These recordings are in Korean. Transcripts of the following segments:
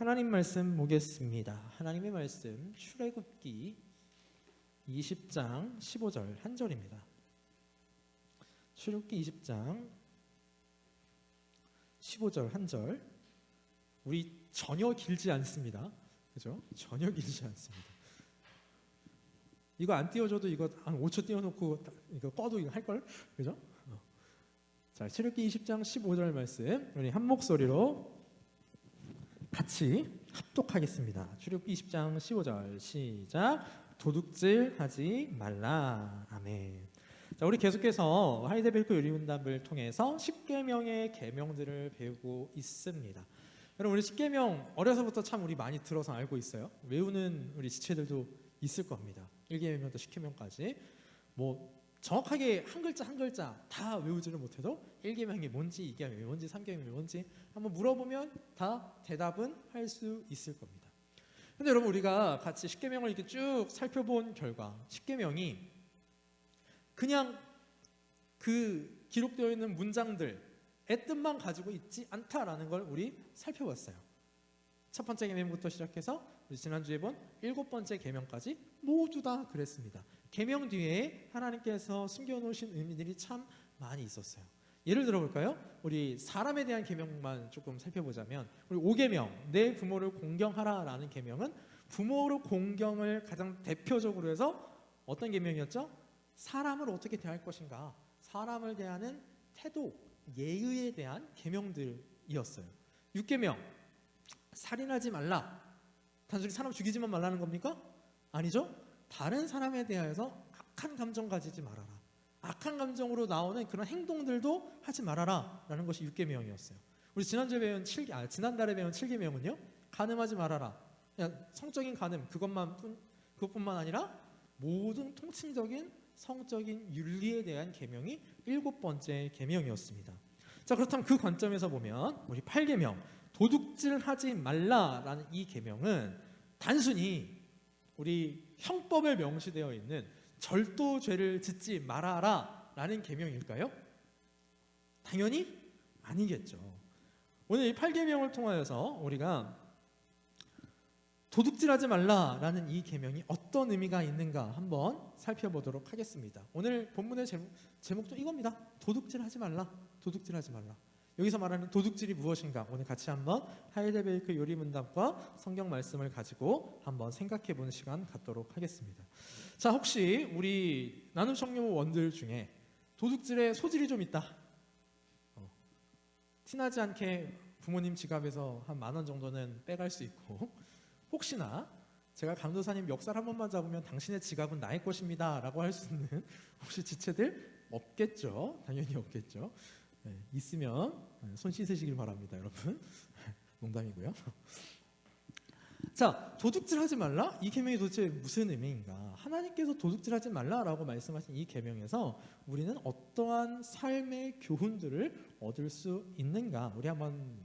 하나님 말씀 보겠습니다. 하나님의 말씀 출애굽기 20장 15절 한 절입니다. 출애굽기 20장 15절 한 절. 우리 전혀 길지 않습니다. 그죠? 전혀 길지 않습니다. 이거 안 띄워줘도 이거 한 5초 띄워놓고 이거 꺼도 이거 할걸? 그죠? 자, 출애굽기 20장 15절 말씀 우리 한 목소리로 같이 합독하겠습니다. 출애굽기 20장 15절 시작. 도둑질하지 말라. 아멘. 자, 우리 계속해서 하이델베르크 요리문답을 통해서 10계명의 계명들을 배우고 있습니다. 여러분, 우리 10계명 어려서부터 참 우리 많이 들어서 알고 있어요. 외우는 우리 지체들도 있을 겁니다. 1계명부터 10계명까지 뭐 정확하게 한 글자 한 글자 다 외우지를 못해도 1계명이 뭔지 2계명이 뭔지 3계명이 뭔지 한번 물어보면 다 대답은 할 수 있을 겁니다. 근데 여러분, 우리가 같이 10계명을 이렇게 쭉 살펴본 결과 10계명이 그냥 그 기록되어 있는 문장들의 뜻만 가지고 있지 않다라는 걸 우리 살펴봤어요. 첫 번째 계명부터 시작해서 우리 지난주에 본 7번째 계명까지 모두 다 그랬습니다. 계명 뒤에 하나님께서 숨겨놓으신 의미들이 참 많이 있었어요. 예를 들어볼까요? 우리 사람에 대한 계명만 조금 살펴보자면 우리 5계명 내 부모를 공경하라라는 계명은 부모로 공경을 가장 대표적으로 해서 어떤 계명이었죠? 사람을 어떻게 대할 것인가, 사람을 대하는 태도, 예의에 대한 계명들이었어요. 6계명 살인하지 말라. 단순히 사람 죽이지만 말라는 겁니까? 아니죠. 다른 사람에 대하여서 악한 감정 가지지 말아라. 악한 감정으로 나오는 그런 행동들도 하지 말아라 라는 것이 6계명이었어요. 우리 지난달에 배운 7계명은요, 간음하지 말아라. 그냥 성적인 간음 그것뿐만 아니라 모든 통칭적인 성적인 윤리에 대한 계명이 7번째 계명이었습니다. 자, 그렇다면 그 관점에서 보면 우리 8계명 도둑질하지 말라라는 이 계명은 단순히 우리 형법에 명시되어 있는 절도죄를 짓지 말아라 라는 계명일까요? 당연히 아니겠죠. 오늘 이 8계명을 통하여서 우리가 도둑질하지 말라라는 이 계명이 어떤 의미가 있는가 한번 살펴보도록 하겠습니다. 오늘 본문의 제목도 이겁니다. 도둑질하지 말라. 도둑질하지 말라. 여기서 말하는 도둑질이 무엇인가 오늘 같이 한번 하이델베르크 요리문답과 성경 말씀을 가지고 한번 생각해보는 시간 갖도록 하겠습니다. 자, 혹시 우리 나눔 청년원들 중에 도둑질에 소질이 좀 있다, 티나지 않게 부모님 지갑에서 한 10,000원 정도는 빼갈 수 있고, 혹시나 제가 강도사님 멱살 한 번만 잡으면 당신의 지갑은 나의 것입니다 라고 할 수 있는 혹시 지체들 없겠죠? 당연히 없겠죠. 네, 있으면 손 씻으시길 바랍니다, 여러분. 농담이고요. 자, 도둑질하지 말라? 이 계명이 도대체 무슨 의미인가? 하나님께서 도둑질하지 말라라고 말씀하신 이 계명에서 우리는 어떠한 삶의 교훈들을 얻을 수 있는가? 우리 한번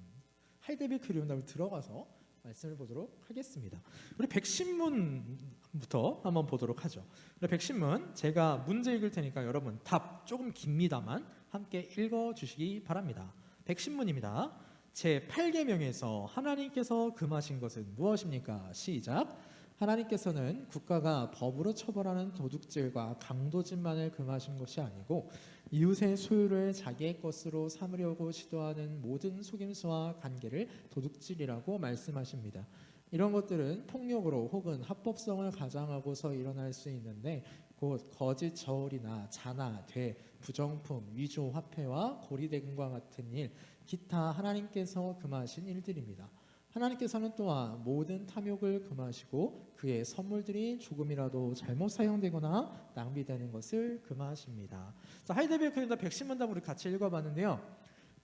하이델베르크 요리문답을 들어가서 말씀을 보도록 하겠습니다. 우리 백신문부터 한번 보도록 하죠. 우리 백신문 제가 문제 읽을 테니까 여러분 답 조금 깁니다만 함께 읽어주시기 바랍니다. 백신문입니다. 제8계명에서 하나님께서 금하신 것은 무엇입니까? 시작. 하나님께서는 국가가 법으로 처벌하는 도둑질과 강도질만을 금하신 것이 아니고 이웃의 소유를 자기의 것으로 삼으려고 시도하는 모든 속임수와 관계를 도둑질이라고 말씀하십니다. 이런 것들은 폭력으로 혹은 합법성을 가장하고서 일어날 수 있는데 곧 거짓 저울이나 자나, 돼, 부정품, 위조 화폐와 고리대금과 같은 일, 기타 하나님께서 금하신 일들입니다. 하나님께서는 또한 모든 탐욕을 금하시고 그의 선물들이 조금이라도 잘못 사용되거나 낭비되는 것을 금하십니다. 자, 하이델베르크 요리문답 백신문답 우리 같이 읽어봤는데요.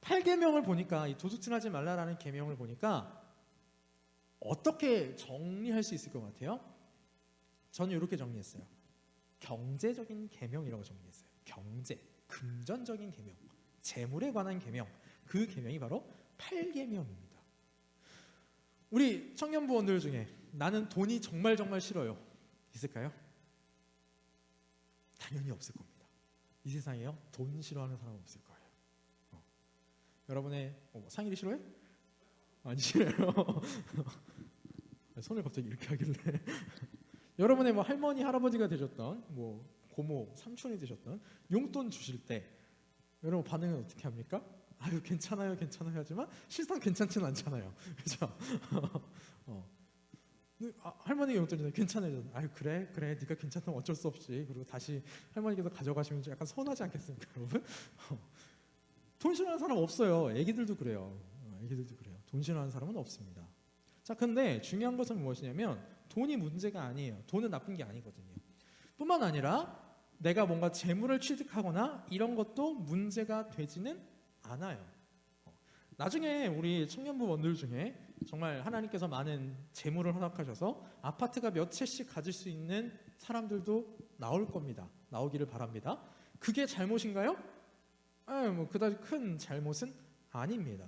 8계명을 보니까 이 도둑질하지 말라라는 계명을 보니까 어떻게 정리할 수 있을 것 같아요? 저는 이렇게 정리했어요. 경제적인 계명이라고 정리했어요. 경제, 금전적인 계명, 재물에 관한 계명, 그 계명이 바로 8계명입니다. 우리 청년부원들 중에 나는 돈이 정말 싫어요, 있을까요? 당연히 없을 겁니다. 이 세상에요, 돈 싫어하는 사람 없을 거예요. 여러분의 상일이 싫어해? 아니시래요. 손을 갑자기 이렇게 하길래 여러분의 뭐 할머니 할아버지가 되셨던 뭐 고모 삼촌이 되셨던 용돈 주실 때 여러분 반응은 어떻게 합니까? 아유 괜찮아요 괜찮아요 하지만 실상 괜찮지는 않잖아요. 그죠? 할머니가 용돈 주는데 괜찮아요. 아유 그래 네가 괜찮다면 어쩔 수 없지. 그리고 다시 할머니께서 가져가시면 좀 약간 서운하지 않겠습니까 여러분? 돈 싫어하는 사람 없어요. 애기들도 그래요. 애기들도 그래요. 돈 싫어하는 사람은 없습니다. 자, 근데 중요한 것은 무엇이냐면 돈이 문제가 아니에요. 돈은 나쁜 게 아니거든요. 뿐만 아니라 내가 뭔가 재물을 취득하거나 이런 것도 문제가 되지는 않아요. 나중에 우리 청년부원들 중에 정말 하나님께서 많은 재물을 허락하셔서 아파트가 몇 채씩 가질 수 있는 사람들도 나올 겁니다. 나오기를 바랍니다. 그게 잘못인가요? 뭐 그다지 큰 잘못은 아닙니다.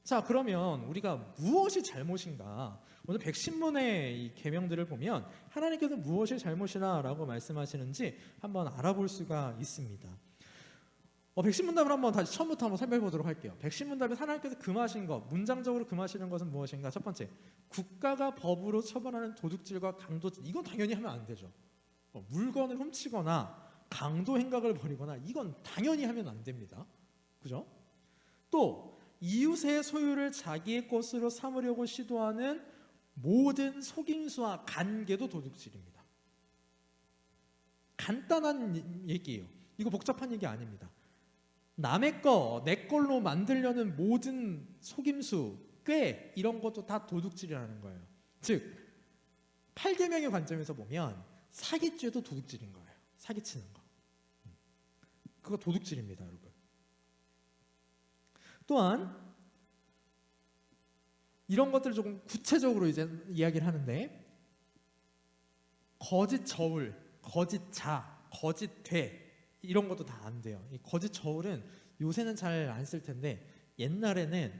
자, 그러면 우리가 무엇이 잘못인가? 오늘 백신문의 이 계명들을 보면 하나님께서 무엇이 잘못이라고 말씀하시는지 한번 알아볼 수가 있습니다. 백신문답을 한번 다시 처음부터 한번 설명해 보도록 할게요. 백신문답에 하나님께서 금하신 것, 문장적으로 금하시는 것은 무엇인가? 첫 번째, 국가가 법으로 처벌하는 도둑질과 강도질, 이건 당연히 하면 안 되죠. 물건을 훔치거나 강도 행각을 벌이거나 이건 당연히 하면 안 됩니다. 그죠? 또 이웃의 소유를 자기의 것으로 삼으려고 시도하는 모든 속임수와 간계도 도둑질입니다. 간단한 얘기예요. 이거 복잡한 얘기 아닙니다. 남의 거, 내 걸로 만들려는 모든 속임수, 꾀 이런 것도 다 도둑질이라는 거예요. 즉 8계명의 관점에서 보면 사기죄도 도둑질인 거예요. 사기치는 거. 그거 도둑질입니다, 여러분. 또한 이런 것들을 조금 구체적으로 이제 이야기를 하는데 거짓 저울, 거짓 자, 거짓 돼 이런 것도 다 안 돼요. 이 거짓 저울은 요새는 잘 안 쓸 텐데 옛날에는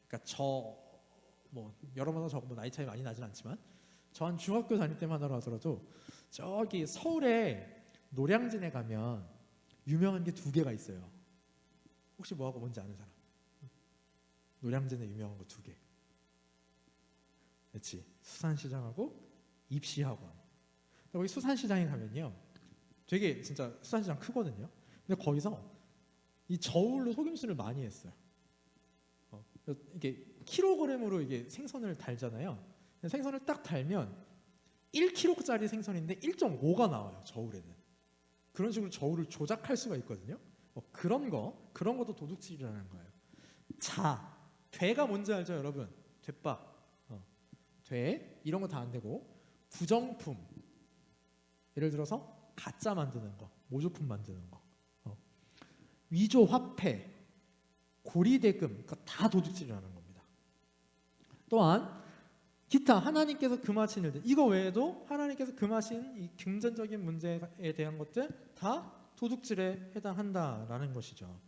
그러니까 여러분하고 저하고 나이 차이 많이 나진 않지만 저 한 중학교 다닐 때만 하더라도 저기 서울에 노량진에 가면 유명한 게 2개가 있어요. 혹시 뭐하고 뭔지 아는 사람? 노량진에 유명한 거 2개. 그렇지. 수산시장하고 입시학원. 거기 수산시장에 가면요. 되게 진짜 수산시장 크거든요. 근데 거기서 이 저울로 속임수를 많이 했어요. 이게 킬로그램으로 이게 생선을 달잖아요. 생선을 딱 달면 1kg짜리 생선인데 1.5가 나와요. 저울에는. 그런 식으로 저울을 조작할 수가 있거든요. 그런 것도 도둑질이라는 거예요. 자, 되가 뭔지 알죠, 여러분? 되밥, 돼 이런 거 다 안 되고 부정품. 예를 들어서 가짜 만드는 거, 모조품 만드는 거, 위조 화폐, 고리대금, 그거 다 도둑질이라는 겁니다. 또한 기타 하나님께서 금하신 일들, 이거 외에도 하나님께서 금하신 이 금전적인 문제에 대한 것들 다 도둑질에 해당한다라는 것이죠.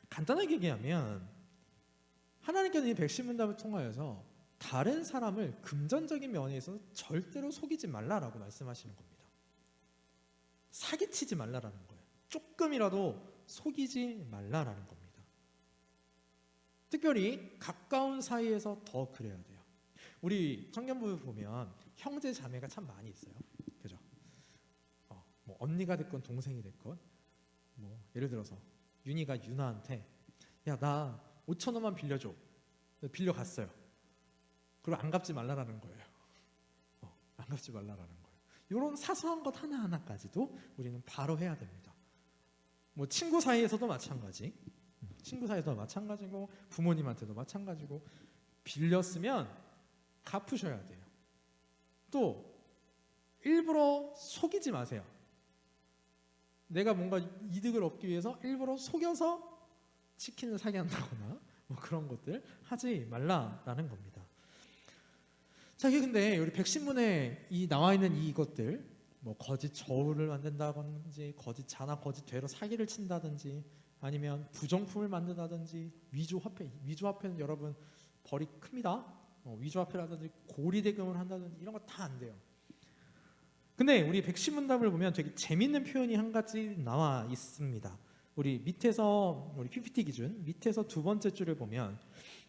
간단하게 얘기하면 하나님께서 이 백신문답을 통하여서 다른 사람을 금전적인 면에 있어서 절대로 속이지 말라라고 말씀하시는 겁니다. 사기치지 말라라는 거예요. 조금이라도 속이지 말라라는 겁니다. 특별히 가까운 사이에서 더 그래야 돼요. 우리 청년부에 보면 형제 자매가 참 많이 있어요. 그죠? 뭐 언니가 됐건 동생이 됐건 예를 들어서 윤희가 유나한테 야, 나 5,000원만 빌려줘. 빌려갔어요. 그리고 안 갚지 말라라는 거예요. 안 갚지 말라라는 거예요. 이런 사소한 것 하나하나까지도 우리는 바로 해야 됩니다. 친구 사이에서도 마찬가지. 친구 사이에서도 마찬가지고 부모님한테도 마찬가지고 빌렸으면 갚으셔야 돼요. 또 일부러 속이지 마세요. 내가 뭔가 이득을 얻기 위해서 일부러 속여서 치킨을 사게 한다거나 그런 것들 하지 말라라는 겁니다. 자, 이게 근데 우리 백신문에 나와 있는 이것들 거짓 저울을 만든다든지 거짓 자나 거짓 되로 사기를 친다든지 아니면 부정품을 만든다든지 위조화폐는 여러분 벌이 큽니다. 위조화폐라든지 고리대금을 한다든지 이런 거 다 안 돼요. 근데 우리 백신문답을 보면 되게 재밌는 표현이 한 가지 나와 있습니다. 우리 PPT 기준 밑에서 2번째 줄을 보면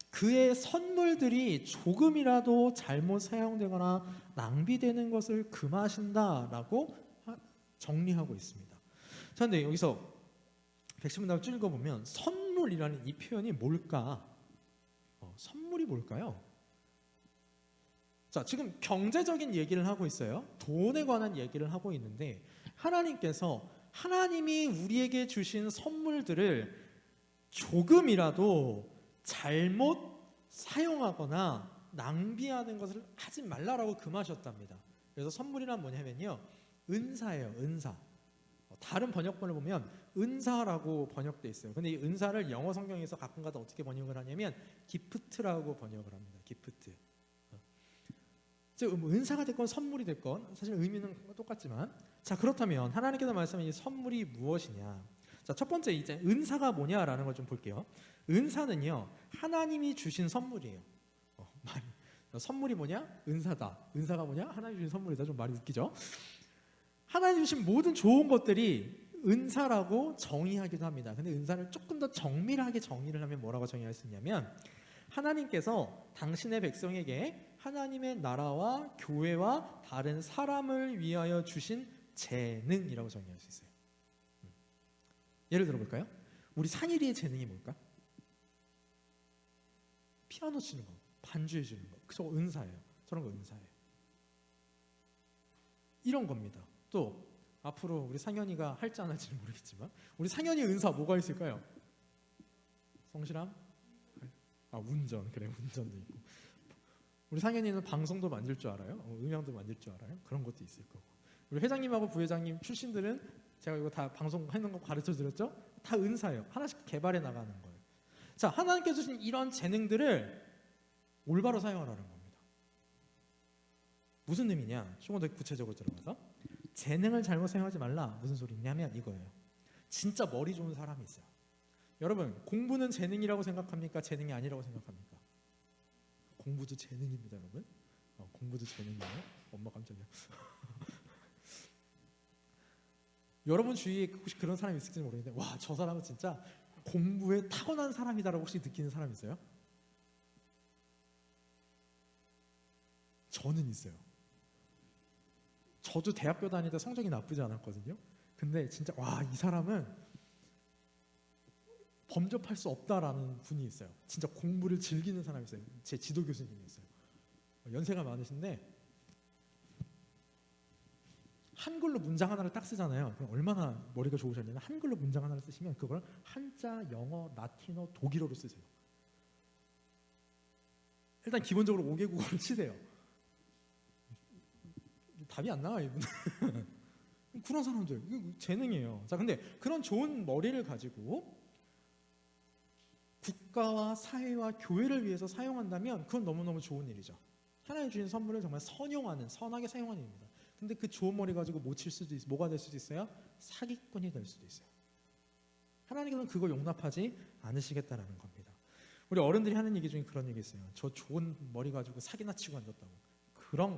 그의 선물들이 조금이라도 잘못 사용되거나 낭비되는 것을 금하신다라고 정리하고 있습니다. 자, 근데 여기서 백신문답을 쭉 읽어보면 선물이라는 이 표현이 뭘까? 선물이 뭘까요? 자, 지금 경제적인 얘기를 하고 있어요. 돈에 관한 얘기를 하고 있는데 하나님께서 하나님이 우리에게 주신 선물들을 조금이라도 잘못 사용하거나 낭비하는 것을 하지 말라라고 금하셨답니다. 그래서 선물이란 뭐냐면요, 은사예요. 은사. 다른 번역본을 보면 은사라고 번역돼 있어요. 근데 이 은사를 영어 성경에서 가끔가다 어떻게 번역을 하냐면 기프트라고 번역을 합니다. 기프트. 즉 은사가 됐건 선물이 됐건 사실 의미는 똑같지만, 자, 그렇다면 하나님께서 말씀하신 이 선물이 무엇이냐? 자, 첫 번째 이제 은사가 뭐냐라는 걸 좀 볼게요. 은사는요, 하나님이 주신 선물이에요. 선물이 뭐냐? 은사다. 은사가 뭐냐? 하나님이 주신 선물이다. 좀 말이 웃기죠? 하나님이 주신 모든 좋은 것들이 은사라고 정의하기도 합니다. 근데 은사를 조금 더 정밀하게 정의를 하면 뭐라고 정의할 수 있냐면, 하나님께서 당신의 백성에게 하나님의 나라와 교회와 다른 사람을 위하여 주신 재능이라고 정의할 수 있어요. 예를 들어볼까요? 우리 상일이의 재능이 뭘까? 피아노 치는 거, 반주해 주는 거, 저거 은사예요. 저런 거 은사예요. 이런 겁니다. 또 앞으로 우리 상현이가 할지 안 할지는 모르겠지만 우리 상현이 은사 뭐가 있을까요? 성실함? 운전. 그래, 운전도 있고. 우리 상현이는 방송도 만들 줄 알아요? 음향도 만들 줄 알아요? 그런 것도 있을 거고. 우리 회장님하고 부회장님 출신들은 제가 이거 다 방송하는 거 가르쳐 드렸죠? 다 은사예요. 하나씩 개발해 나가는 거예요. 자, 하나님께서 주신 이런 재능들을 올바로 사용하라는 겁니다. 무슨 의미냐? 조금 더 구체적으로 들어가서 재능을 잘못 사용하지 말라. 무슨 소리냐면 이거예요. 진짜 머리 좋은 사람이 있어요. 여러분, 공부는 재능이라고 생각합니까? 재능이 아니라고 생각합니까? 공부도 재능입니다, 여러분. 공부도 재능이에요. 엄마 깜짝이야. 여러분 주위에 혹시 그런 사람이 있을지 모르겠는데, 와, 저 사람은 진짜 공부에 타고난 사람이다라고 혹시 느끼는 사람 있어요? 저는 있어요. 저도 대학교 다닐 때 성적이 나쁘지 않았거든요. 근데 진짜 와, 이 사람은 범접할 수 없다라는 분이 있어요. 진짜 공부를 즐기는 사람이 있어요. 제 지도 교수님이 있어요. 연세가 많으신데 한글로 문장 하나를 딱 쓰잖아요. 그럼 얼마나 머리가 좋으셨냐면 한글로 문장 하나를 쓰시면 그걸 한자, 영어, 라틴어, 독일어로 쓰세요. 일단 기본적으로 5개 국어를 치세요. 답이 안 나와, 이분. 그런 사람들, 이게 재능이에요. 자, 근데 그런 좋은 머리를 가지고 국가와 사회와 교회를 위해서 사용한다면 그건 너무너무 좋은 일이죠. 하나님 주신 선물을 정말 선용하는, 선하게 사용하는 일입니다. 근데 그 좋은 머리 가지고 못 칠 수도 뭐가 될 수도 있어요? 사기꾼이 될 수도 있어요. 하나님께서는 그걸 용납하지 않으시겠다라는 겁니다. 우리 어른들이 하는 얘기 중에 그런 얘기 있어요. 저 좋은 머리 가지고 사기나 치고 앉았다고. 그런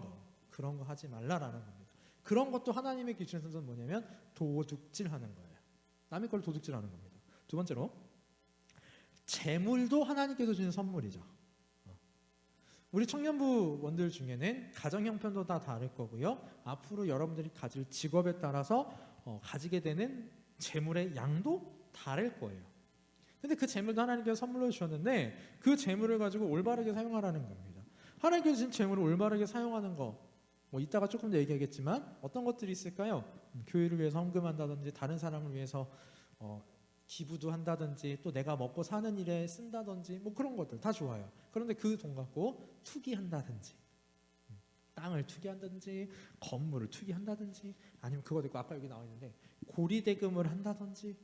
거 하지 말라라는 겁니다. 그런 것도 하나님의 기준에서는 뭐냐면 도둑질하는 거예요. 남의 걸 도둑질하는 겁니다. 두 번째로 재물도 하나님께서 주신 선물이죠. 우리 청년부원들 중에는 가정 형편도 다 다를 거고요. 앞으로 여러분들이 가질 직업에 따라서 가지게 되는 재물의 양도 다를 거예요. 근데 그 재물도 하나님께서 선물로 주셨는데 그 재물을 가지고 올바르게 사용하라는 겁니다. 하나님께서 주신 재물을 올바르게 사용하는 거, 이따가 조금 더 얘기하겠지만 어떤 것들이 있을까요? 교회를 위해서 헌금한다든지 다른 사람을 위해서 기부도 한다든지 또 내가 먹고 사는 일에 쓴다든지 그런 것들 다 좋아요. 그런데 그 돈 갖고 투기한다든지 땅을 투기한다든지 건물을 투기한다든지 아니면 그거 듣고 아까 여기 나와 있는데 고리대금을 한다든지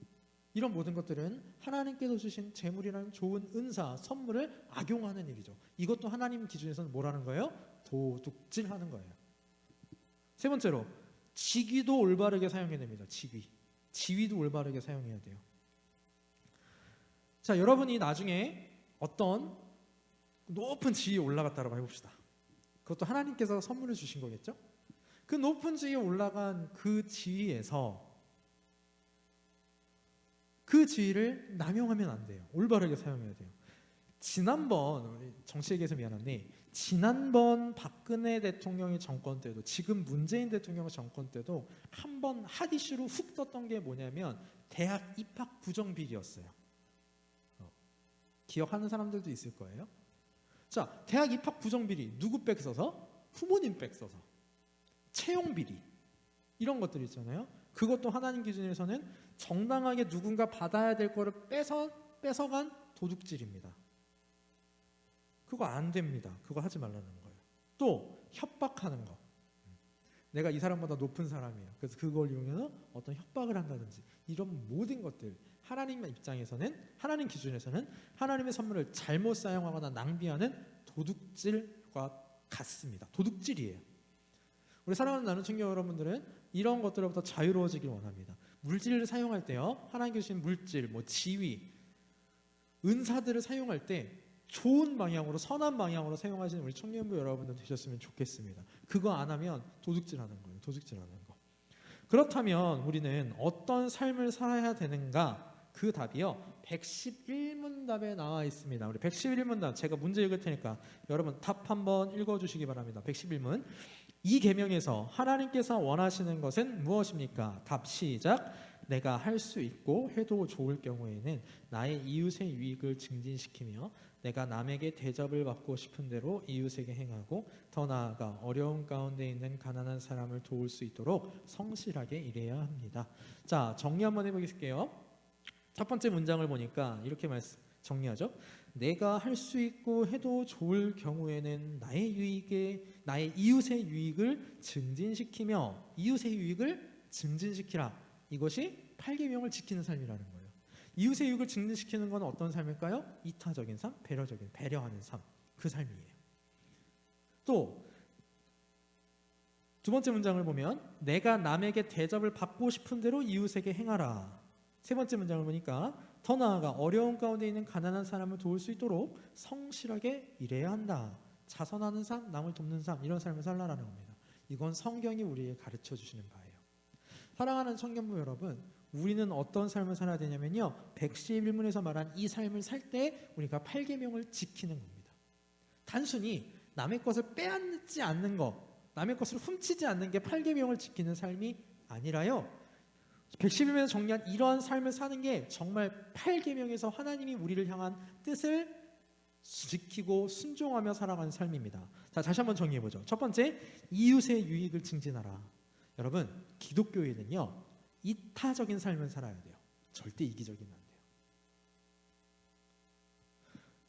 이런 모든 것들은 하나님께서 주신 재물이라는 좋은 은사, 선물을 악용하는 일이죠. 이것도 하나님 기준에서는 뭐라는 거예요? 도둑질하는 거예요. 세 번째로 직위도 올바르게 사용해야 됩니다. 지위도 올바르게 사용해야 돼요. 자, 여러분이 나중에 어떤 높은 지위에 올라갔다라고 해봅시다. 그것도 하나님께서 선물을 주신 거겠죠? 그 높은 지위에 올라간 그 지위에서 그 지위를 남용하면 안 돼요. 올바르게 사용해야 돼요. 지난번 우리 정치 얘기해서 미안한데 지난번 박근혜 대통령의 정권 때도 지금 문재인 대통령 정권 때도 한 번 핫 이슈로 훅 떴던 게 뭐냐면 대학 입학 부정 비리였어요. 기억하는 사람들도 있을 거예요. 자, 대학 입학 부정 비리 누구 백 써서? 후보님 백 써서. 채용 비리 이런 것들 있잖아요. 그것도 하나님 기준에서는 정당하게 누군가 받아야 될 거를 뺏어간 도둑질입니다. 그거 안 됩니다. 그거 하지 말라는 거예요. 또 협박하는 거. 내가 이 사람보다 높은 사람이에요. 그래서 그걸 이용해서 어떤 협박을 한다든지 이런 모든 것들 하나님 입장에서는 하나님 기준에서는 하나님의 선물을 잘못 사용하거나 낭비하는 도둑질과 같습니다. 도둑질이에요. 우리 사랑하는 나눔 친구 여러분들은 이런 것들로부터 자유로워지길 원합니다. 물질을 사용할 때요. 하나님 주신 물질, 지위, 은사들을 사용할 때 좋은 방향으로 선한 방향으로 사용하시는 우리 청년부 여러분들 되셨으면 좋겠습니다. 그거 안 하면 도둑질하는 거예요. 도둑질하는 거. 그렇다면 우리는 어떤 삶을 살아야 되는가? 그 답이요. 111문답에 나와 있습니다. 우리 111문답 제가 문제 읽을 테니까 여러분 답 한번 읽어주시기 바랍니다. 111문. 이 계명에서 하나님께서 원하시는 것은 무엇입니까? 답 시작. 내가 할 수 있고 해도 좋을 경우에는 나의 이웃의 유익을 증진시키며 내가 남에게 대접을 받고 싶은 대로 이웃에게 행하고 더 나아가 어려움 가운데 있는 가난한 사람을 도울 수 있도록 성실하게 일해야 합니다. 자, 정리 한번 해보겠습니다. 첫 번째 문장을 보니까 이렇게 정리하죠. 내가 할 수 있고 해도 좋을 경우에는 나의 이웃의 유익을 증진시키며 이웃의 유익을 증진시키라. 이것이 8계명을 지키는 삶이라는 거예요. 이웃의 유익을 증진시키는 건 어떤 삶일까요? 이타적인 삶, 배려적인, 배려하는 삶, 그 삶이에요. 또 두 번째 문장을 보면 내가 남에게 대접을 받고 싶은 대로 이웃에게 행하라. 세 번째 문장을 보니까 더 나아가 어려운 가운데 있는 가난한 사람을 도울 수 있도록 성실하게 일해야 한다. 자선하는 삶, 남을 돕는 삶, 이런 삶을 살라라는 겁니다. 이건 성경이 우리에게 가르쳐 주시는 바예요. 사랑하는 청년부 여러분, 우리는 어떤 삶을 살아야 되냐면요. 111문에서 말한 이 삶을 살 때 우리가 8계명을 지키는 겁니다. 단순히 남의 것을 빼앗지 않는 것, 남의 것을 훔치지 않는 게 8계명을 지키는 삶이 아니라요. 111문에서 정리한 이러한 삶을 사는 게 정말 8계명에서 하나님이 우리를 향한 뜻을 지키고 순종하며 살아가는 삶입니다. 자, 다시 한번 정리해보죠. 첫 번째, 이웃의 유익을 증진하라. 여러분, 기독교에는요 이타적인 삶을 살아야 돼요. 절대 이기적이면 안 돼요.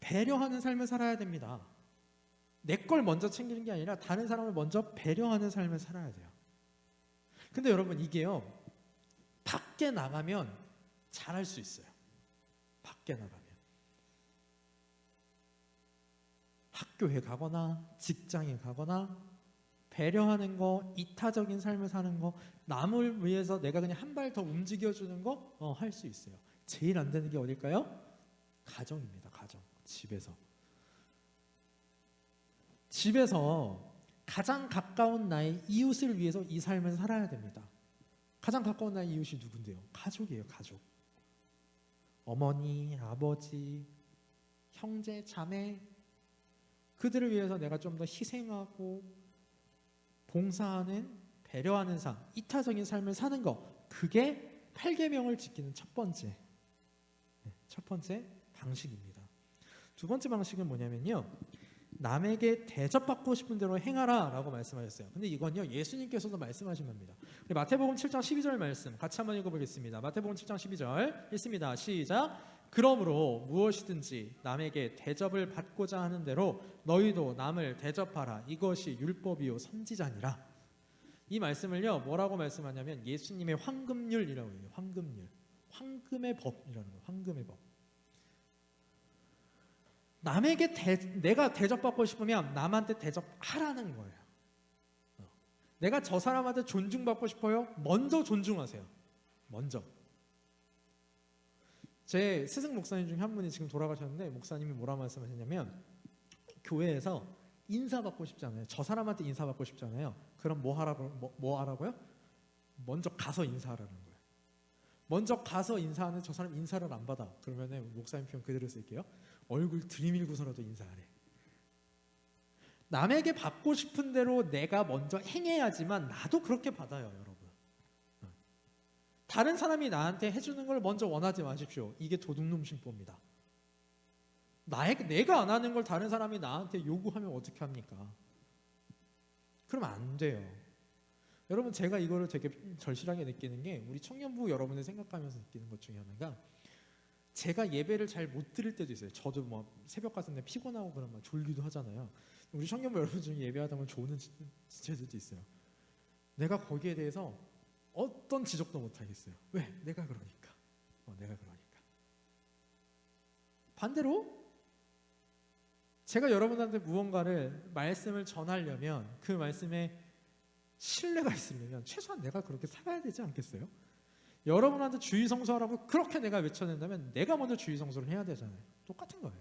배려하는 삶을 살아야 됩니다. 내 걸 먼저 챙기는 게 아니라 다른 사람을 먼저 배려하는 삶을 살아야 돼요. 근데 여러분, 이게요 밖에 나가면 잘할 수 있어요. 밖에 나가면 학교에 가거나 직장에 가거나 배려하는 거, 이타적인 삶을 사는 거, 남을 위해서 내가 그냥 한 발 더 움직여주는 거 할 수 있어요. 제일 안 되는 게 어딜까요? 가정입니다. 가정. 집에서 가장 가까운 나의 이웃을 위해서 이 삶을 살아야 됩니다. 가장 가까운 나의 이웃이 누군데요? 가족이에요. 가족. 어머니, 아버지, 형제, 자매, 그들을 위해서 내가 좀 더 희생하고 봉사하는, 배려하는 삶, 이타적인 삶을 사는 것, 그게 8계명을 지키는 첫 번째 방식입니다. 두 번째 방식은 뭐냐면요, 남에게 대접받고 싶은 대로 행하라 라고 말씀하셨어요. 근데 이건요 예수님께서도 말씀하신 겁니다. 우리 마태복음 7장 12절 말씀 같이 한번 읽어보겠습니다. 마태복음 7장 12절 읽습니다. 시작. 그러므로 무엇이든지 남에게 대접을 받고자 하는 대로 너희도 남을 대접하라. 이것이 율법이요 선지자니라. 이 말씀을요 뭐라고 말씀하냐면 예수님의 황금률이라고 해요. 황금률, 황금의 법이라는 거예요. 황금의 법. 남에게 내가 대접받고 싶으면 남한테 대접하라는 거예요. 내가 저 사람한테 존중받고 싶어요? 먼저 존중하세요. 먼저. 제 스승 목사님 중에 한 분이 지금 돌아가셨는데 목사님이 뭐라 말씀하셨냐면 교회에서 인사받고 싶잖아요. 저 사람한테 인사받고 싶잖아요. 그럼 뭐 하라고요? 먼저 가서 인사하라는 거예요. 먼저 가서 인사하는 저 사람 인사를 안 받아. 그러면 목사님 표현 그대로 쓸게요. 얼굴 들이밀고서라도 인사하래. 남에게 받고 싶은 대로 내가 먼저 행해야지만 나도 그렇게 받아요, 여러분. 다른 사람이 나한테 해주는 걸 먼저 원하지 마십시오. 이게 도둑놈 신보입니다. 내가 안 하는 걸 다른 사람이 나한테 요구하면 어떻게 합니까? 그러면 안 돼요. 여러분, 제가 이거를 되게 절실하게 느끼는 게 우리 청년부 여러분을 생각하면서 느끼는 것 중에 하나가, 제가 예배를 잘 못 드릴 때도 있어요. 저도 뭐 새벽 같은데 피곤하고 그러면 졸기도 하잖아요. 우리 청년부 여러분 중에 예배하다 보면 조는 지체들도 있어요. 내가 거기에 대해서 어떤 지적도 못 하겠어요. 왜? 내가 그러니까. 내가 그러니까. 반대로 제가 여러분한테 무언가를 말씀을 전하려면 그 말씀에 신뢰가 있으려면 최소한 내가 그렇게 살아야 되지 않겠어요? 여러분한테 주의 성수하라고 그렇게 내가 외쳐낸다면 내가 먼저 주의 성수를 해야 되잖아요. 똑같은 거예요.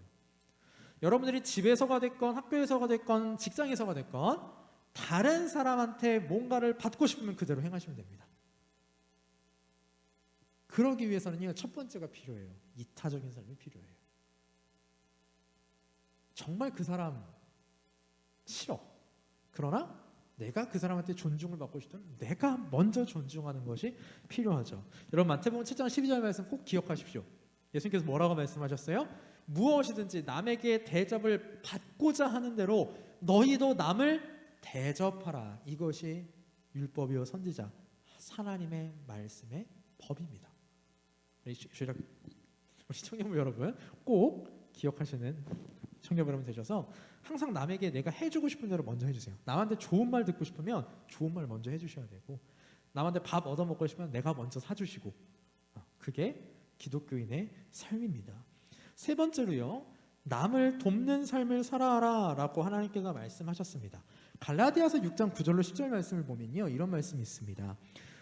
여러분들이 집에서가 됐건 학교에서가 됐건 직장에서가 됐건 다른 사람한테 뭔가를 받고 싶으면 그대로 행하시면 됩니다. 그러기 위해서는요, 첫 번째가 필요해요. 이타적인 삶이 필요해요. 정말 그 사람 싫어. 그러나 내가 그 사람한테 존중을 받고 싶다면 내가 먼저 존중하는 것이 필요하죠. 여러분, 마태복음 7장 12절 말씀 꼭 기억하십시오. 예수님께서 뭐라고 말씀하셨어요? 무엇이든지 남에게 대접을 받고자 하는 대로 너희도 남을 대접하라. 이것이 율법이요 선지자 하나님의 말씀의 법입니다. 우리 청년부 여러분 꼭 기억하시는 청년부 여러분 되셔서 항상 남에게 내가 해주고 싶은 대로 먼저 해주세요. 남한테 좋은 말 듣고 싶으면 좋은 말 먼저 해주셔야 되고, 남한테 밥 얻어먹고 싶으면 내가 먼저 사주시고, 그게 기독교인의 삶입니다. 세 번째로요, 남을 돕는 삶을 살아라 라고 하나님께서 말씀하셨습니다. 갈라디아서 6장 9절로 10절 말씀을 보면요, 이런 말씀이 있습니다.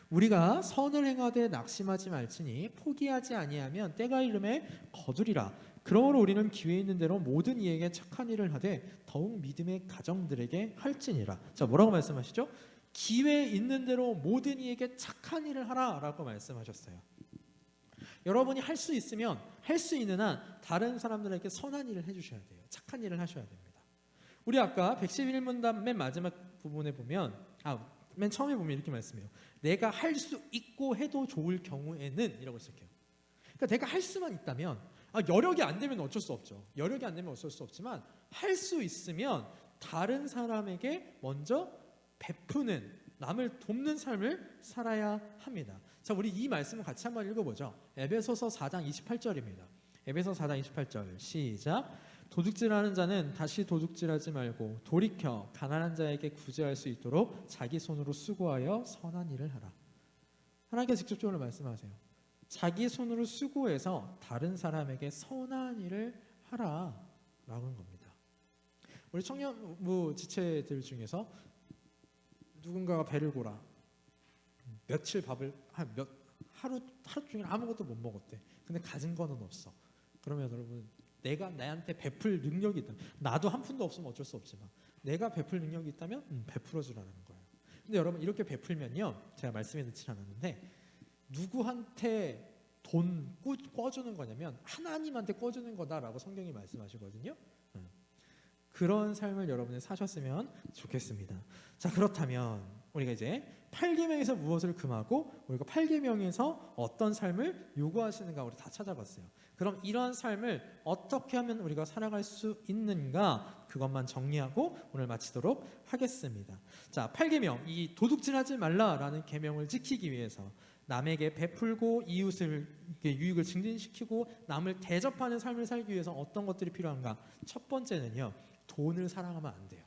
우리가 선을 행하되 낙심하지 말지니 포기하지 아니하면 때가 이름에 거두리라. 그러므로 우리는 기회 있는 대로 모든 이에게 착한 일을 하되 더욱 믿음의 가정들에게 할지니라. 자, 뭐라고 말씀하시죠? 기회 있는 대로 모든 이에게 착한 일을 하라라고 말씀하셨어요. 여러분이 할 수 있으면 할 수 있는 한 다른 사람들에게 선한 일을 해주셔야 돼요. 착한 일을 하셔야 됩니다. 우리 아까 111문답 맨 마지막 부분에 보면 맨 처음에 보면 이렇게 말씀해요. 내가 할 수 있고 해도 좋을 경우에는 이라고 시작해요. 그러니까 내가 할 수만 있다면, 여력이 안 되면 어쩔 수 없죠. 여력이 안 되면 어쩔 수 없지만 할 수 있으면 다른 사람에게 먼저 베푸는, 남을 돕는 삶을 살아야 합니다. 자, 우리 이 말씀을 같이 한번 읽어보죠. 에베소서 4장 28절입니다. 에베소서 4장 28절 시작. 도둑질하는 자는 다시 도둑질하지 말고 돌이켜 가난한 자에게 구제할 수 있도록 자기 손으로 수고하여 선한 일을 하라. 하나님께서 직접적으로 말씀하세요. 자기 손으로 수고해서 다른 사람에게 선한 일을 하라라는 겁니다. 우리 청년부 지체들 중에서 누군가가 배를 고라 며칠 밥을 하루 종일 아무것도 못 먹었대. 근데 가진 거는 없어. 그러면 여러분, 내가 나한테 베풀 능력이 있다. 나도 한 푼도 없으면 어쩔 수 없지만 내가 베풀 능력이 있다면 베풀어 주라는 거예요. 근데 여러분, 이렇게 베풀면요, 제가 말씀해 놓지 않았는데 누구한테 돈 꿔주는 거냐면 하나님한테 꿔주는 거다라고 성경이 말씀하시거든요. 그런 삶을 여러분이 사셨으면 좋겠습니다. 자, 그렇다면 우리가 이제 8계명에서 무엇을 금하고 우리가 8계명에서 어떤 삶을 요구하시는가 우리 다 찾아봤어요. 그럼 이런 삶을 어떻게 하면 우리가 살아갈 수 있는가, 그것만 정리하고 오늘 마치도록 하겠습니다. 자, 8계명, 이 도둑질하지 말라라는 계명을 지키기 위해서 남에게 베풀고 이웃을 유익을 증진시키고 남을 대접하는 삶을 살기 위해서 어떤 것들이 필요한가? 첫 번째는요, 돈을 사랑하면 안 돼요.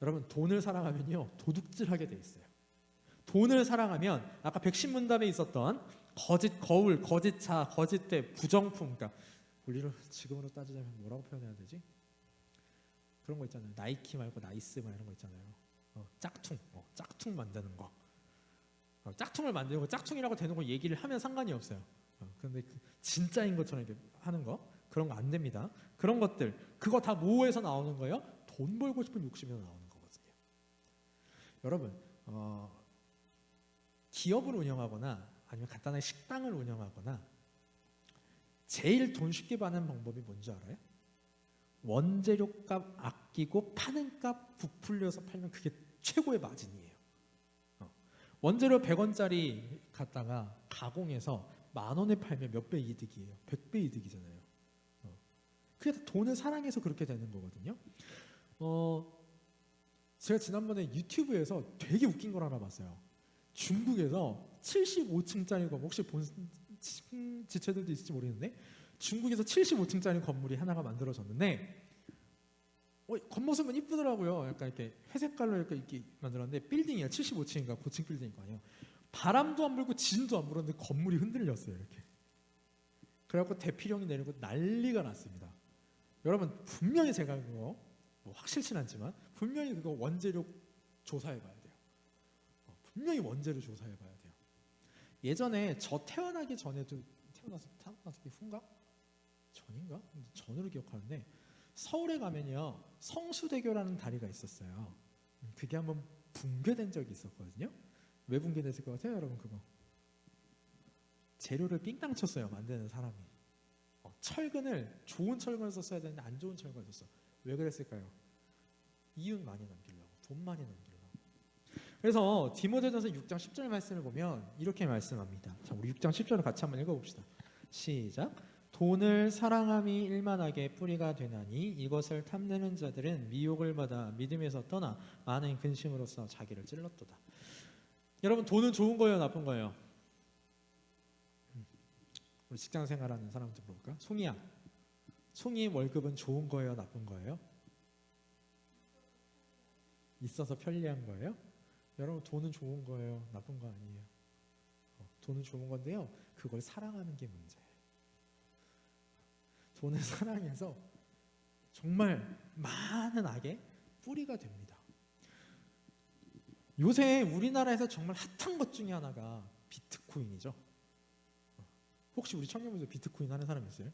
여러분, 돈을 사랑하면요 도둑질하게 돼 있어요. 돈을 사랑하면 아까 백신문답에 있었던 거짓 거울, 거짓 차, 거짓 대, 부정품, 그러니까 우리로 지금으로 따지자면 뭐라고 표현해야 되지? 그런 거 있잖아요. 나이키 말고 나이스 막 이런 거 있잖아요. 짝퉁 만드는 거. 짝퉁을 만들고 짝퉁이라고 대놓고 얘기를 하면 상관이 없어요. 그런데 진짜인 것처럼 이렇게 하는 거, 그런 거 안 됩니다. 그런 것들, 그거 다 뭐에서 나오는 거예요? 돈 벌고 싶은 욕심에서 나오는 거거든요. 여러분, 기업을 운영하거나 아니면 간단하게 식당을 운영하거나 제일 돈 쉽게 버는 방법이 뭔지 알아요? 원재료값 아끼고 파는 값 부풀려서 팔면 그게 최고의 마진이에요. 원재료 100원짜리 갖다가 가공해서 10,000원에 팔면 몇 배 이득이에요? 100배 이득이잖아요. 그게 돈을 사랑해서 그렇게 되는 거거든요. 제가 지난번에 유튜브에서 되게 웃긴 걸 하나 봤어요. 중국에서 75층짜리 건물, 혹시 본 지체들도 있을지 모르겠는데 중국에서 75층짜리 건물이 하나가 만들어졌는데 겉모습은 이쁘더라고요. 약간 이렇게 회색깔로 이렇게 만들었는데 빌딩이야. 75층인가 고층 빌딩인 거 아니에요. 바람도 안 불고 지진도 안 불었는데 건물이 흔들렸어요. 이렇게. 그래갖고 대피령이 내리고 난리가 났습니다. 여러분 분명히 제가 그거 뭐 확실치는 않지만 분명히 그거 원재료 조사해봐야 돼요. 분명히 원재료 조사해봐야 돼요. 예전에 저 태어나기 전에도 태어나기 후인가? 전인가? 전으로 기억하는데 서울에 가면요 성수대교라는 다리가 있었어요. 그게 한번 붕괴된 적이 있었거든요. 왜 붕괴됐을 것 같아요, 여러분? 그거 재료를 삥땅 쳤어요, 만드는 사람이. 철근을 좋은 철근을 썼어야 되는데 안 좋은 철근을 썼어. 왜 그랬을까요? 이윤 많이 남기려고, 돈 많이 남기려고. 그래서 디모데전서 6장 10절 말씀을 보면 이렇게 말씀합니다. 자, 우리 6장 10절을 같이 한번 읽어봅시다. 시작. 돈을 사랑함이 일만하게 뿌리가 되나니 이것을 탐내는 자들은 미혹을 받아 믿음에서 떠나 많은 근심으로써 자기를 찔렀도다. 여러분 돈은 좋은 거예요, 나쁜 거예요? 우리 직장 생활하는 사람한테 물어볼까? 송이야, 송이 월급은 좋은 거예요, 나쁜 거예요? 있어서 편리한 거예요? 여러분 돈은 좋은 거예요, 나쁜 거 아니에요. 돈은 좋은 건데요, 그걸 사랑하는 게 문제예요. 돈을 사랑해서 정말 많은 악의 뿌리가 됩니다. 요새 우리나라에서 정말 핫한 것 중에 하나가 비트코인이죠. 혹시 우리 청년분들 비트코인 하는 사람 있어요?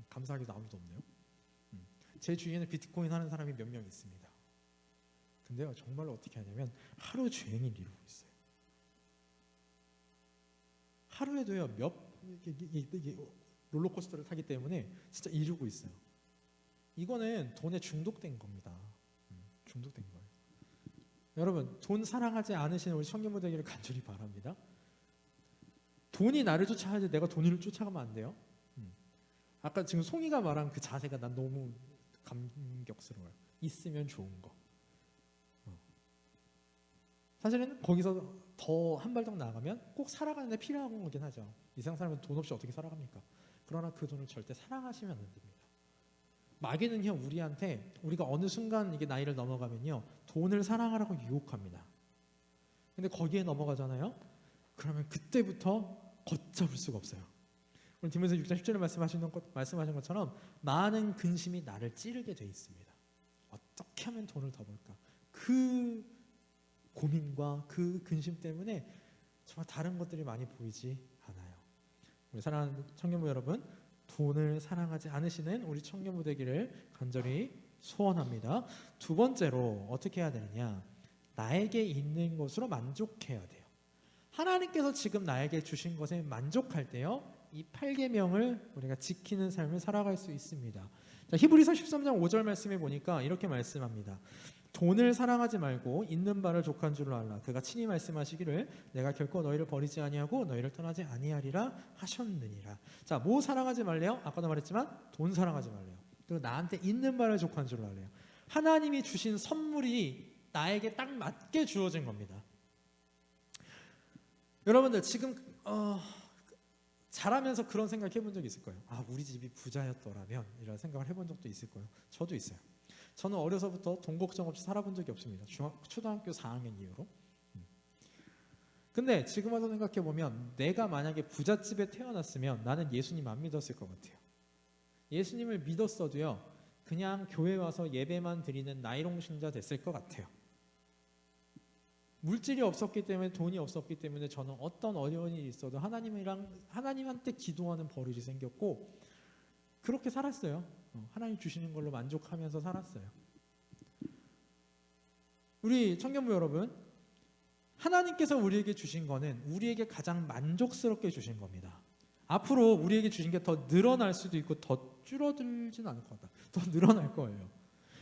감사하게도 아무도 없네요. 제 주위에는 비트코인 하는 사람이 몇 명 있습니다. 근데요, 정말로 어떻게 하냐면 하루 종일 이루고 있어요. 하루에도요 이게 롤러코스터를 타기 때문에 진짜 이루고 있어요. 이거는 돈에 중독된 겁니다. 중독된 거예요. 여러분 돈 사랑하지 않으시는 우리 청년분 되기를 간절히 바랍니다. 돈이 나를 쫓아야지 내가 돈을 쫓아가면 안 돼요. 아까 지금 송이가 말한 그 자세가 난 너무 감격스러워요. 있으면 좋은 거. 사실은 거기서 더 한 발 더 나아가면 꼭 살아가는 데 필요한 거긴 하죠. 이 세상 사람은 돈 없이 어떻게 살아갑니까? 그러나 그 돈을 절대 사랑하시면 안 됩니다. 마귀는요, 우리한테 우리가 어느 순간 이게 나이를 넘어가면요 돈을 사랑하라고 유혹합니다. 근데 거기에 넘어가잖아요. 그러면 그때부터 걷잡을 수가 없어요. 오늘 디모데서 6장 10절에 말씀하신 것처럼 많은 근심이 나를 찌르게 돼 있습니다. 어떻게 하면 돈을 더 벌까? 그 고민과 그 근심 때문에 정말 다른 것들이 많이 보이지 않아요. 우리 사랑하는 청년부 여러분, 돈을 사랑하지 않으시는 우리 청년부 되기를 간절히 소원합니다. 두 번째로 어떻게 해야 되느냐? 나에게 있는 것으로 만족해야 돼요. 하나님께서 지금 나에게 주신 것에 만족할 때요, 이 8계명을 우리가 지키는 삶을 살아갈 수 있습니다. 자, 히브리서 13장 5절 말씀에 보니까 이렇게 말씀합니다. 돈을 사랑하지 말고 있는 바를 족한 줄로 알라. 그가 친히 말씀하시기를 내가 결코 너희를 버리지 아니하고 너희를 떠나지 아니하리라 하셨느니라. 자, 뭐 사랑하지 말래요? 아까도 말했지만 돈 사랑하지 말래요. 그리고 나한테 있는 바를 족한 줄로 알래요. 하나님이 주신 선물이 나에게 딱 맞게 주어진 겁니다. 여러분들 지금 자라면서 그런 생각 해본 적 있을 거예요. 우리 집이 부자였더라면 이런 생각을 해본 적도 있을 거예요. 저도 있어요. 저는 어려서부터 돈 걱정 없이 살아본 적이 없습니다. 초등학교 4학년 이후로. 근데 지금 와서 생각해보면 내가 만약에 부잣집에 태어났으면 나는 예수님 안 믿었을 것 같아요. 예수님을 믿었어도요, 그냥 교회 와서 예배만 드리는 나이롱 신자 됐을 것 같아요. 물질이 없었기 때문에, 돈이 없었기 때문에 저는 어떤 어려운 일이 있어도 하나님한테 기도하는 버릇이 생겼고 그렇게 살았어요. 하나님 주시는 걸로 만족하면서 살았어요. 우리 청년부 여러분, 하나님께서 우리에게 주신 거는 우리에게 가장 만족스럽게 주신 겁니다. 앞으로 우리에게 주신 게 더 늘어날 수도 있고 더 줄어들진 않을 것 같다. 더 늘어날 거예요.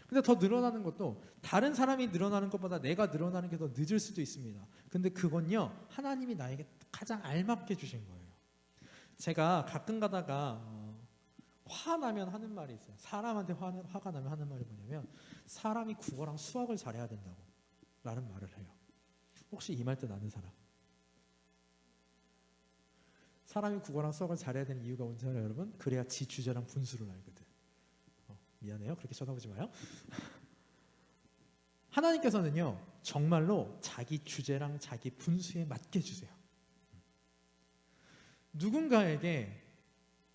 근데 더 늘어나는 것도 다른 사람이 늘어나는 것보다 내가 늘어나는 게 더 늦을 수도 있습니다. 근데 그건요, 하나님이 나에게 가장 알맞게 주신 거예요. 제가 가끔 가다가 화나면 하는 말이 있어요. 사람한테 화가 나면 하는 말이 뭐냐면, 사람이 국어랑 수학을 잘해야 된다고 라는 말을 해요. 혹시 이 말 뜻 아는 사람? 사람이 국어랑 수학을 잘해야 되는 이유가 뭔지 알아요, 여러분? 그래야 지 주제랑 분수를 알거든. 미안해요. 그렇게 쳐다보지 마요. 하나님께서는요, 정말로 자기 주제랑 자기 분수에 맞게 주세요. 누군가에게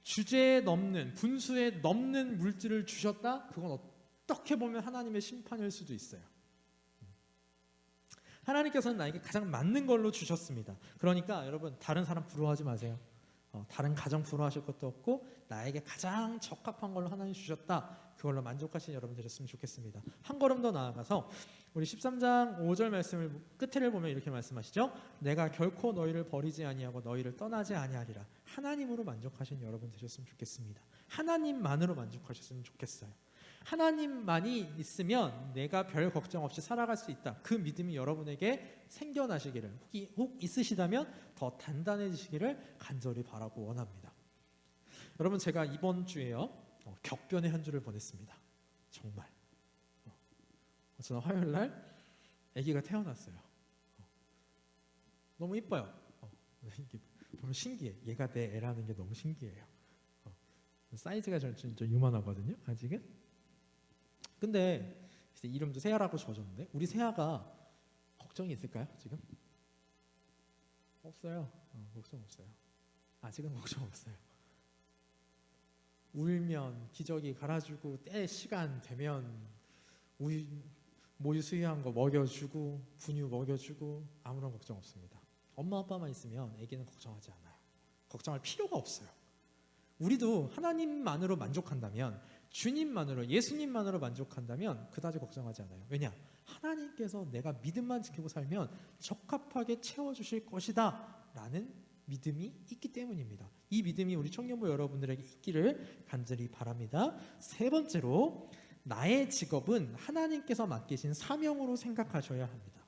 주제에 넘는, 분수에 넘는 물질을 주셨다? 그건 어떻게 보면 하나님의 심판일 수도 있어요. 하나님께서는 나에게 가장 맞는 걸로 주셨습니다. 그러니까 여러분, 다른 사람 부러워하지 마세요. 다른 가정 부러워하실 것도 없고, 나에게 가장 적합한 걸로 하나님 주셨다, 그걸로 만족하시는 여러분 되셨으면 좋겠습니다. 한 걸음 더 나아가서 우리 13장 5절 말씀을 끝을 보면 이렇게 말씀하시죠. 내가 결코 너희를 버리지 아니하고 너희를 떠나지 아니하리라. 하나님으로 만족하시는 여러분 되셨으면 좋겠습니다. 하나님만으로 만족하셨으면 좋겠어요. 하나님만이 있으면 내가 별 걱정 없이 살아갈 수 있다. 그 믿음이 여러분에게 생겨나시기를, 혹 있으시다면 더 단단해지시기를 간절히 바라고 원합니다. 여러분, 제가 이번 주에요, 격변의 한 주를 보냈습니다. 정말. 저는 화요일 날 아기가 태어났어요. 너무 이뻐요. 보면 신기해. 얘가 내 애라는 게 너무 신기해요. 사이즈가 진짜 요만하거든요, 아직은. 근데 이름도 세아라고 지어줬는데, 우리 세아가 걱정이 있을까요, 지금? 없어요. 걱정 없어요. 아직은 걱정 없어요. 울면 기저귀 갈아주고, 때 시간 되면 모유 수유한 거 먹여주고, 분유 먹여주고, 아무런 걱정 없습니다. 엄마 아빠만 있으면 아기는 걱정하지 않아요. 걱정할 필요가 없어요. 우리도 하나님만으로 만족한다면, 주님만으로, 예수님만으로 만족한다면 그다지 걱정하지 않아요. 왜냐? 하나님께서 내가 믿음만 지키고 살면 적합하게 채워주실 것이다 라는 믿음이 있기 때문입니다. 이 믿음이 우리 청년부 여러분들에게 있기를 간절히 바랍니다. 세 번째로, 나의 직업은 하나님께서 맡기신 사명으로 생각하셔야 합니다.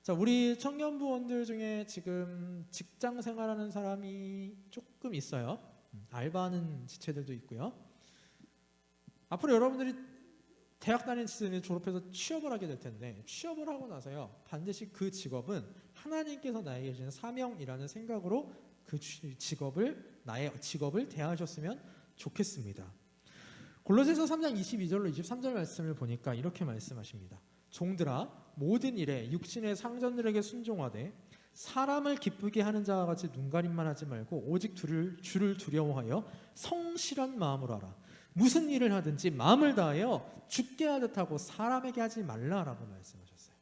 자, 우리 청년부원들 중에 지금 직장 생활하는 사람이 조금 있어요. 알바하는 지체들도 있고요. 앞으로 여러분들이 대학 다니는 시즌에 졸업해서 취업을 하게 될 텐데, 취업을 하고 나서요, 반드시 그 직업은 하나님께서 나에게 주신 사명이라는 생각으로 그 직업을, 나의 직업을 대하셨으면 좋겠습니다. 골로새서 3장 22절로 23절 말씀을 보니까 이렇게 말씀하십니다. 종들아, 모든 일에 육신의 상전들에게 순종하되 사람을 기쁘게 하는 자와 같이 눈가림만 하지 말고 오직 주를 두려워하여 성실한 마음으로 하라. 무슨 일을 하든지 마음을 다하여 주께 하듯 하고 사람에게 하지 말라라고 말씀하셨어요.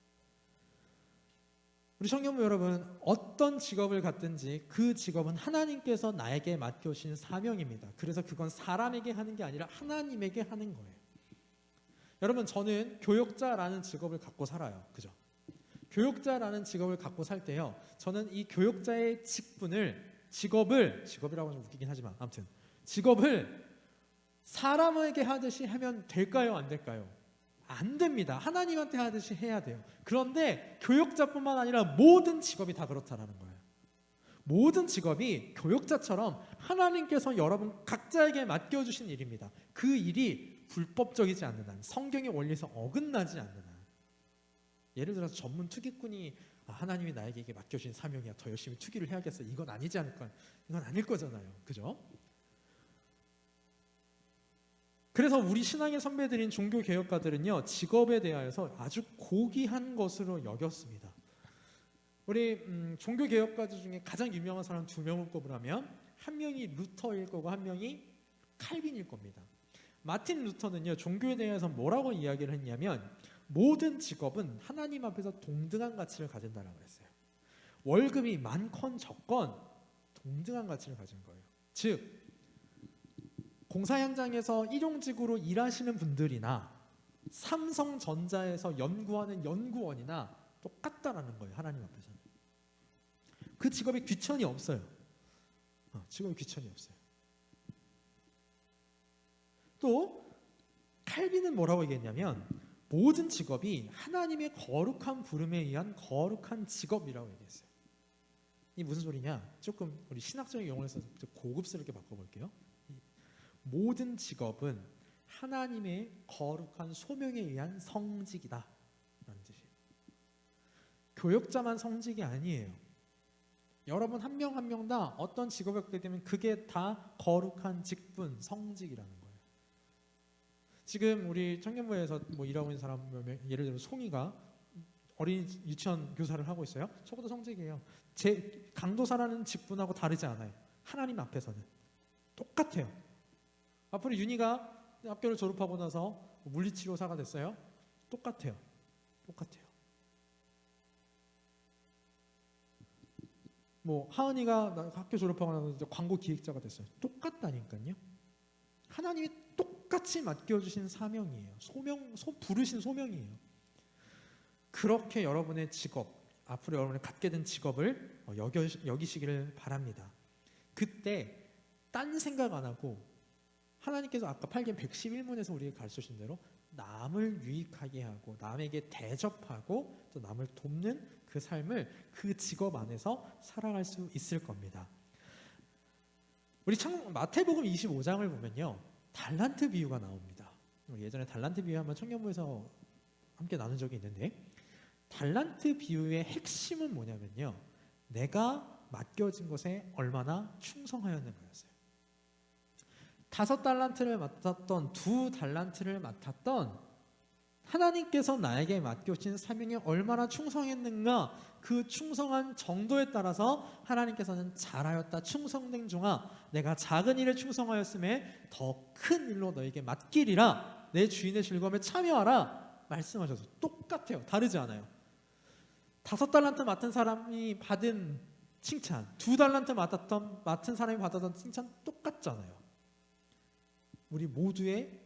우리 청년부 여러분, 어떤 직업을 갖든지 그 직업은 하나님께서 나에게 맡겨주신 사명입니다. 그래서 그건 사람에게 하는 게 아니라 하나님에게 하는 거예요. 여러분, 저는 교역자라는 직업을 갖고 살아요. 그죠? 교역자라는 직업을 갖고 살 때요, 저는 이 교역자의 직업이라고 좀 웃기긴 하지만, 아무튼 직업을 사람에게 하듯이 하면 될까요, 안 될까요? 안 됩니다. 하나님한테 하듯이 해야 돼요. 그런데 교역자뿐만 아니라 모든 직업이 다 그렇다라는 거예요. 모든 직업이 교역자처럼 하나님께서 여러분 각자에게 맡겨주신 일입니다. 그 일이 불법적이지 않는 한, 성경의 원리에서 어긋나지 않는 한. 예를 들어서 전문 투기꾼이 하나님이 나에게 이게 맡겨주신 사명이야, 더 열심히 투기를 해야겠어, 이건 아니지 않을까? 이건 아닐 거잖아요. 그죠? 그래서 우리 신앙의 선배들인 종교개혁가들은요, 직업에 대하여서 아주 고귀한 것으로 여겼습니다. 우리 종교개혁가들 중에 가장 유명한 사람 두 명을 꼽으라면, 한 명이 루터일 거고 한 명이 칼빈일 겁니다. 마틴 루터는요, 종교에 대해서 뭐라고 이야기를 했냐면, 모든 직업은 하나님 앞에서 동등한 가치를 가진다라고 했어요. 월급이 많건 적건 동등한 가치를 가진 거예요. 즉, 공사 현장에서 일용직으로 일하시는 분들이나 삼성전자에서 연구하는 연구원이나 똑같다라는 거예요. 하나님 앞에서는. 그 직업에 귀천이 없어요. 직업이 귀천이 없어요. 또 칼빈은 뭐라고 얘기했냐면 모든 직업이 하나님의 거룩한 부름에 의한 거룩한 직업이라고 얘기했어요. 이 무슨 소리냐? 조금 우리 신학적인 용어를 써서 고급스럽게 바꿔볼게요. 모든 직업은 하나님의 거룩한 소명에 의한 성직이다 라는 뜻이에요. 교역자만 성직이 아니에요. 여러분 한 명 한 명 다 어떤 직업을 갖게 되면 그게 다 거룩한 직분, 성직이라는 거예요. 지금 우리 청년부에서 뭐 일하고 있는 사람, 예를 들어 송이가 어린이 유치원 교사를 하고 있어요. 적어도 성직이에요. 제 강도사라는 직분하고 다르지 않아요. 하나님 앞에서는 똑같아요. 앞으로 윤희가 학교를 졸업하고 나서 물리치료사가 됐어요. 똑같아요. 똑같아요. 뭐 하은이가 학교 졸업하고 나서 이제 광고 기획자가 됐어요. 똑같다니까요. 하나님이 똑같이 맡겨주신 사명이에요. 부르신 소명이에요. 그렇게 여러분의 직업, 앞으로 여러분이 갖게 된 직업을 여기시기를 바랍니다. 그때 딴 생각 안 하고 하나님께서 아까 팔긴 111문에서 우리에게 가르쳐주신 대로 남을 유익하게 하고 남에게 대접하고 또 남을 돕는 그 삶을 그 직업 안에서 살아갈 수 있을 겁니다. 우리 마태복음 25장을 보면요, 달란트 비유가 나옵니다. 예전에 달란트 비유 한번 청년부에서 함께 나눈 적이 있는데, 달란트 비유의 핵심은 뭐냐면요, 내가 맡겨진 것에 얼마나 충성하였는 거였어요. 5달란트를 맡았던 2달란트를 맡았던 하나님께서 나에게 맡겨진 사명에 얼마나 충성했는가, 그 충성한 정도에 따라서 하나님께서는 잘하였다, 충성된 종아, 내가 작은 일에 충성하였음에 더 큰 일로 너에게 맡기리라, 내 주인의 즐거움에 참여하라 말씀하셔서 똑같아요. 다르지 않아요. 5달란트 맡은 사람이 받은 칭찬, 2달란트 맡은 사람이 받았던 칭찬 똑같잖아요. 우리 모두의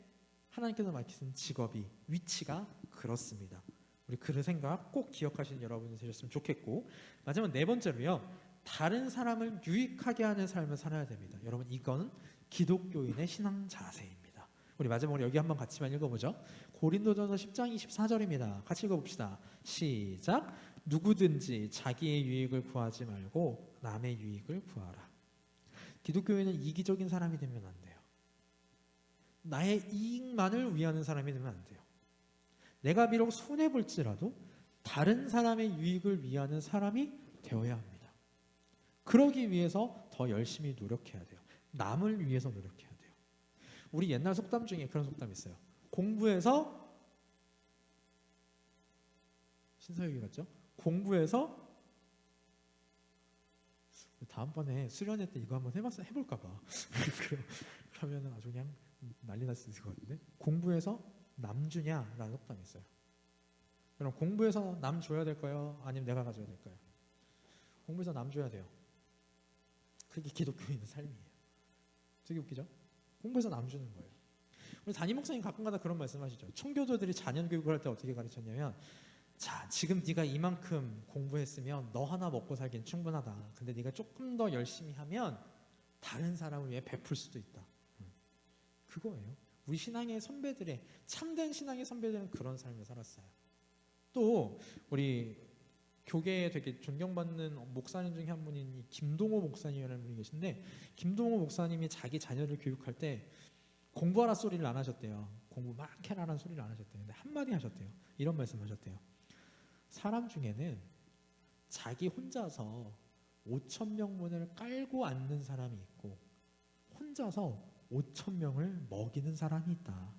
하나님께서 맡기신 직업이, 위치가 그렇습니다. 우리 그 생각 꼭 기억하시는 여러분이 되셨으면 좋겠고, 마지막 4번째로요, 다른 사람을 유익하게 하는 삶을 살아야 됩니다. 여러분, 이건 기독교인의 신앙 자세입니다. 우리 마지막으로 여기 한번 같이만 읽어보죠. 고린도전서 10장 24절입니다. 같이 읽어봅시다. 시작. 누구든지 자기의 유익을 구하지 말고 남의 유익을 구하라. 기독교인은 이기적인 사람이 되면 안 돼요. 나의 이익만을 위하는 사람이 되면 안 돼요. 내가 비록 손해볼지라도 다른 사람의 유익을 위하는 사람이 되어야 합니다. 그러기 위해서 더 열심히 노력해야 돼요. 남을 위해서 노력해야 돼요. 우리 옛날 속담 중에 그런 속담이 있어요. 공부해서, 신서유기 같죠? 공부해서, 다음번에 수련회 때 이거 한번 해볼까 봐. 그러면 아주 그냥 난리 날 수 있을 것 같은데, 공부해서 남 주냐라는 속담이 있어요. 그럼 공부해서 남 줘야 될까요? 아니면 내가 가져야 될까요? 공부해서 남 줘야 돼요. 그게 기독교인의 삶이에요. 되게 웃기죠? 공부해서 남 주는 거예요. 우리 담임 목사님 가끔가다 그런 말씀하시죠. 청교도들이 자녀 교육을 할 때 어떻게 가르쳤냐면, 자, 지금 네가 이만큼 공부했으면 너 하나 먹고 살긴 충분하다. 근데 네가 조금 더 열심히 하면 다른 사람을 위해 베풀 수도 있다. 그거예요. 우리 신앙의 선배들의, 참된 신앙의 선배들은 그런 삶을 살았어요. 또 우리 교계에 되게 존경받는 목사님 중에 한 분인 김동호 목사님이라는 분이 계신데, 김동호 목사님이 자기 자녀를 교육할 때 공부하라 소리를 안 하셨대요. 공부 막 해라라는 소리를 안 하셨대요. 근데 한마디 하셨대요. 이런 말씀 하셨대요. 사람 중에는 자기 혼자서 5,000명분을 깔고 앉는 사람이 있고, 혼자서 5,000명을 먹이는 사람이 있다.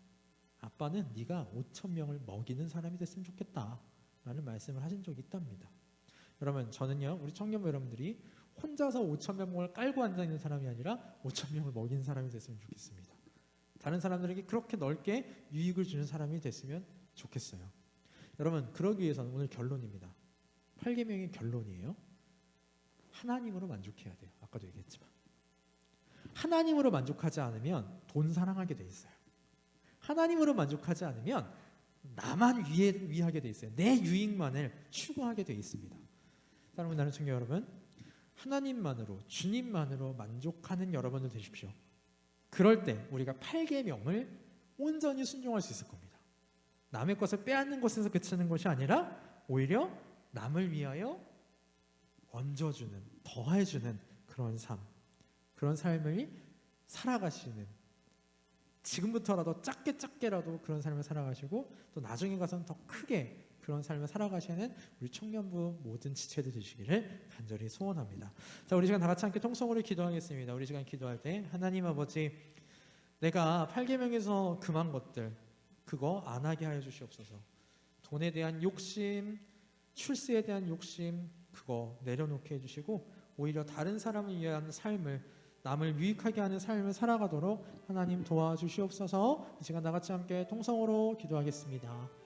아빠는 네가 5,000명을 먹이는 사람이 됐으면 좋겠다 라는 말씀을 하신 적이 있답니다. 여러분, 저는요, 우리 청년부 여러분들이 혼자서 5,000명을 깔고 앉아있는 사람이 아니라 5,000명을 먹이는 사람이 됐으면 좋겠습니다. 다른 사람들에게 그렇게 넓게 유익을 주는 사람이 됐으면 좋겠어요. 여러분, 그러기 위해서는 오늘 결론입니다. 8계명의 결론이에요. 하나님으로 만족해야 돼요. 아까도 얘기했지만 하나님으로 만족하지 않으면 돈 사랑하게 돼 있어요. 하나님으로 만족하지 않으면 나만 위하게 돼 있어요. 내 유익만을 추구하게 돼 있습니다. 사랑하는 나는 청년 여러분, 하나님만으로 주님만으로 만족하는 여러분들 되십시오. 그럴 때 우리가 8계명을 온전히 순종할 수 있을 겁니다. 남의 것을 빼앗는 것에서 그치는 것이 아니라 오히려 남을 위하여 얹어주는, 더해주는 그런 삶을 살아가시는, 지금부터라도 작게라도 그런 삶을 살아가시고 또 나중에 가서는 더 크게 그런 삶을 살아가시는 우리 청년부 모든 지체들 되시기를 간절히 소원합니다. 자, 우리 시간 다 같이 함께 통성으로 기도하겠습니다. 우리 시간 기도할 때 하나님 아버지, 내가 8계명에서 금한 것들 그거 안 하게 하여 주시옵소서. 돈에 대한 욕심, 출세에 대한 욕심 그거 내려놓게 해주시고 오히려 다른 사람을 위한 삶을, 남을 유익하게 하는 삶을 살아가도록 하나님 도와주시옵소서. 이 시간 다 같이 함께 통성으로 기도하겠습니다.